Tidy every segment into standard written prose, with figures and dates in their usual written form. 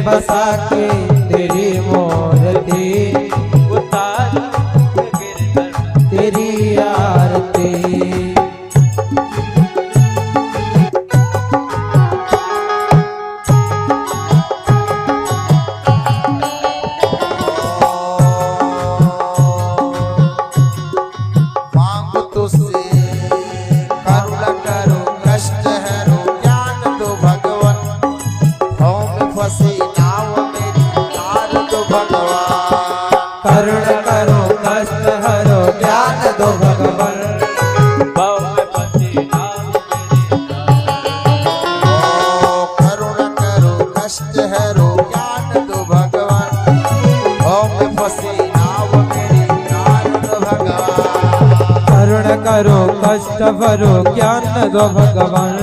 बसा के तेरी मूर्ति उतारो गिरधर तेरी आरती। करुण करो कष्ट हरो ज्ञान दो भगवान। भव में फंसी नाव मेरी करुण करो कष्ट हरो ज्ञान दो भगवान। भव में फंसी नाव मेरी ज्ञान दो भगवान। करुण करो कष्ट भरो ज्ञान दो भगवान।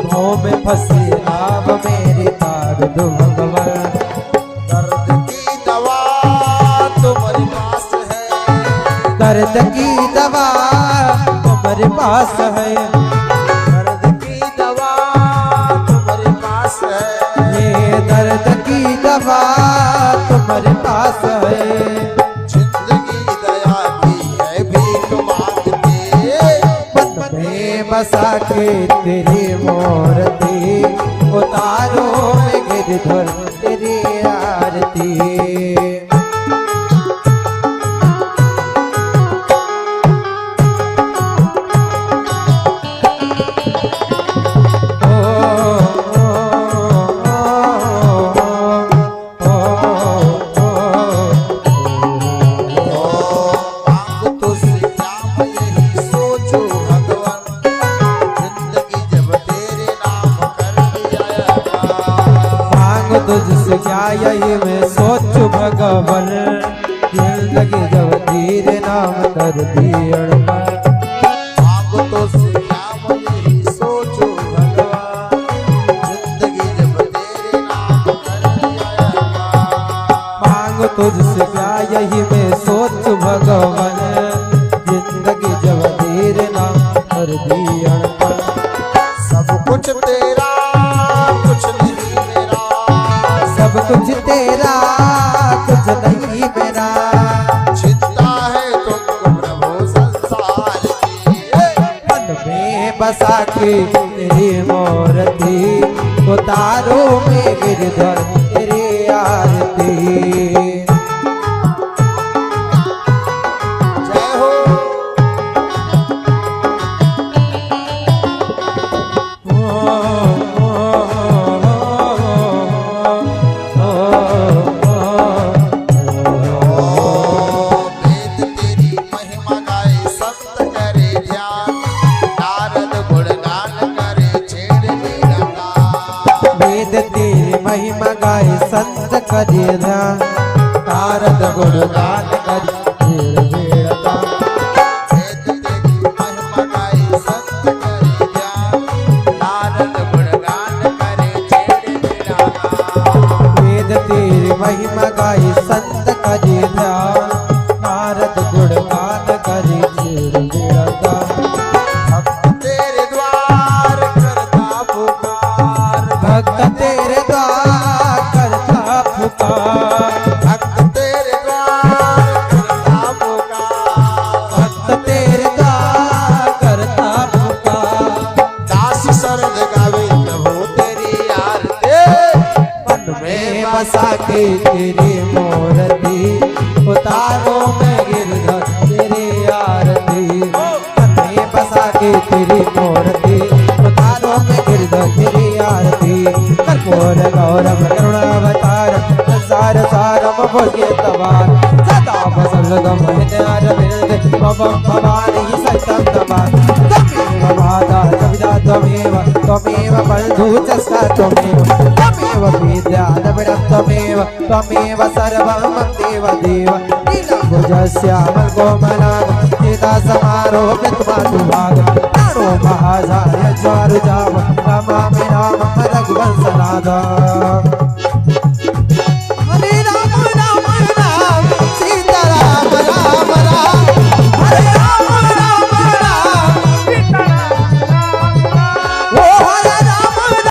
भव में फंसी नाव मेरी तार दो भगवान। दर्द की दवा तुम्हारे पास है। दर्द की दवा तुम्हारे पास है। दर्द की दवा तुम्हारे पास है। ये दर्द की दवा तुम्हारे पास है। जिंदगी दया की है भीख मांगते। मन में बसा के तेरी मूर्ति उतारो में गिरधर तेरी आरती। तुझसे क्या यही मैं सोचू भगवान। जिंदगी जब तेरे नाम कर दिया मांगो तो से क्या मैं यही सोचू भगवान। जिंदगी जब तेरे नाम कर दिया। मांगो तुझसे क्या यही मैं सोचू भगवान। जिंदगी जब तेरे नाम कर दिया। सब कुछ तेरा कुछ नहीं मेरा। सब कुछ तेरा कुछ नहीं मेरा। चिंता है तुमको प्रभु संसार की। मन में बसा के तेरी मूर्ति उतारो में गिरधर तेरी आरती। जय हो। वेद तेरी महिमा गाए संत करे ध्यान। नारद गुणगान करे छेड़ मेरा कान। वेद तेरी महिमा गाए संत करे ध्यान। नारद गुणगान करे छेड़ मेरा कान। वेद तेरी महिमा गाए संत करे ध्यान। नारद गुणगान करे छेड़ मेरा कान। वेद तेरी महिमा गाए संत करे ध्यान। नारद गुणगान करे छेड़ मेरा कान। भक्त तेरे द्वार करता पुकार। भक्त तेरे द्वार करता पुकार। भक्त तेरे द्वार करता पुकार। भक्त तेरे द्वार करता पुकार। दास शरद गावे प्रभु तेरी आरती। मन में बसा के तेरी मूर्ति उतारो में गिरधर तेरी आरती। मन में बसा के तेरी मूर्ति उतारो में गिरधर तेरी आरती। कर्पूर गौरव करुणावतार संसार सारम भोग्यतवान। सदा वसंतम हृदयारविंद भवं भवानी सत्यं नमामि। त्वमेव माता च पिता त्वमेव त्वमेव बन्धु च सखा त्वमेव। त्वमेव विद्या द्रविणं त्वमेव त्वमेव सर्वं मम देव देव। नीलम्बुजश्यामल कोमलांग सीतासमारोह्य त्वमातुभागं। प्राणो महासाय ज्वारुजाम नमामि रामं रघुवंशनाथं।